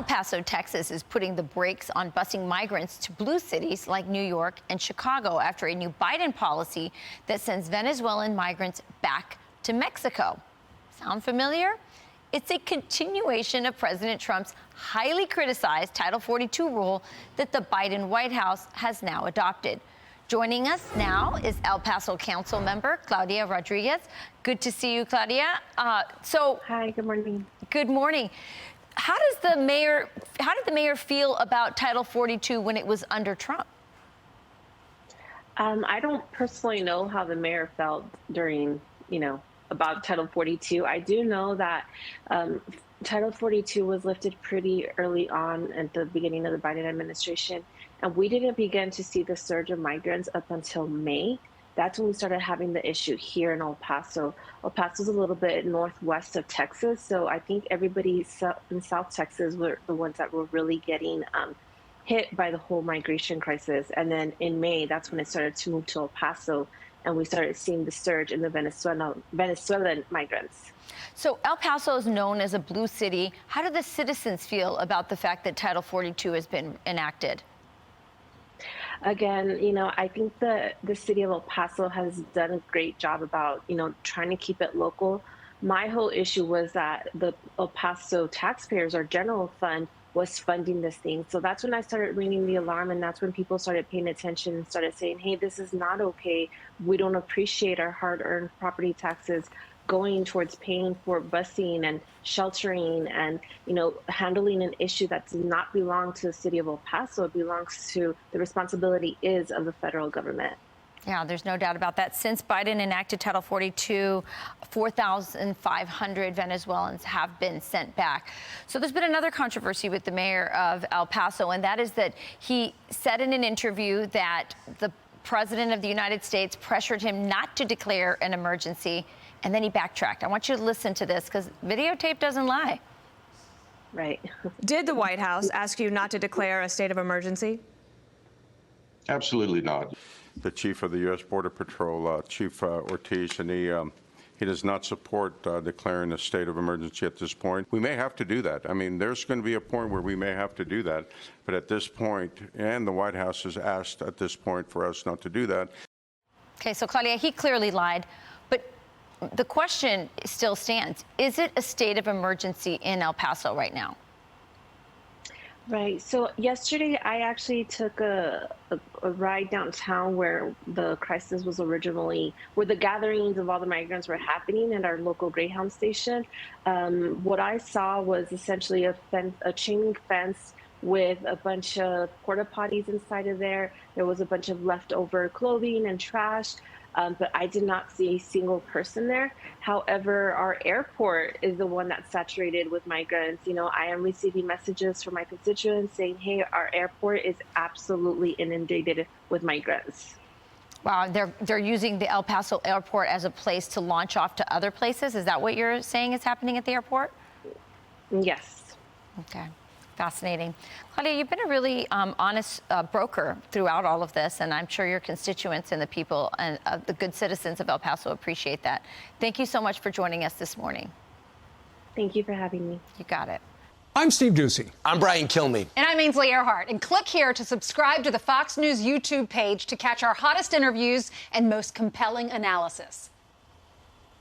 El Paso, Texas is putting the brakes on busing migrants to blue cities like New York and Chicago after a new Biden policy that sends Venezuelan migrants back to Mexico. Sound familiar? It's a continuation of President Trump's highly criticized Title 42 rule that the Biden White House has now adopted. Joining us now is El Paso Council member Claudia Rodriguez. Good to see you, Claudia. Hi, good morning. Good morning. How did the mayor feel about Title 42 when it was under Trump? I don't personally know how the mayor felt during, about Title 42. I do know that Title 42 was lifted pretty early on at the beginning of the Biden administration, and we didn't begin to see the surge of migrants up until May. That's when we started having the issue here in El Paso. El Paso is a little bit northwest of Texas, so I think everybody in South Texas were the ones that were really getting hit by the whole migration crisis. And then in May, that's when it started to move to El Paso, and we started seeing the surge in the Venezuelan migrants. So El Paso is known as a blue city. How do the citizens feel about the fact that Title 42 has been enacted? Again, I think the city of El Paso has done a great job about, trying to keep it local. My whole issue was that the El Paso taxpayers, our general fund, was funding this thing. So that's when I started ringing the alarm, and that's when people started paying attention and started saying, hey, this is not okay. We don't appreciate our hard-earned property taxes going towards paying for busing and sheltering and, handling an issue that does not belong to the city of El Paso. It belongs to, the responsibility is of the federal government. Yeah, there's no doubt about that. Since Biden enacted Title 42, 4,500 Venezuelans have been sent back. So there's been another controversy with the mayor of El Paso, and that is that he said in an interview that the president of the United States pressured him not to declare an emergency, and then he backtracked. I want you to listen to this because videotape doesn't lie. Right. Did the White House ask you not to declare a state of emergency? Absolutely not. The chief of the U.S. Border Patrol, Chief Ortiz, and he does not support declaring a state of emergency at this point. We may have to do that. I mean, there's going to be a point where we may have to do that. But at this point, and the White House has asked at this point for us not to do that. Okay, so Claudia, he clearly lied. But the question still stands. Is it a state of emergency in El Paso right now? Right. So yesterday, I actually took a ride downtown where the crisis was originally, where the gatherings of all the migrants were happening at our local Greyhound station. What I saw was essentially a chain link fence with a bunch of porta potties inside of there. There was a bunch of leftover clothing and trash. But I did not see a single person there. However, our airport is the one that's saturated with migrants. I am receiving messages from my constituents saying, hey, our airport is absolutely inundated with migrants. Wow, they're using the El Paso airport as a place to launch off to other places. Is that what you're saying is happening at the airport? Yes. Okay. Fascinating. Claudia, you've been a really honest broker throughout all of this, and I'm sure your constituents and the people and the good citizens of El Paso appreciate that. Thank you so much for joining us this morning. Thank you for having me. You got it. I'm Steve Ducey. I'm Brian Kilmeade. And I'm Ainsley Earhart. And click here to subscribe to the Fox News YouTube page to catch our hottest interviews and most compelling analysis.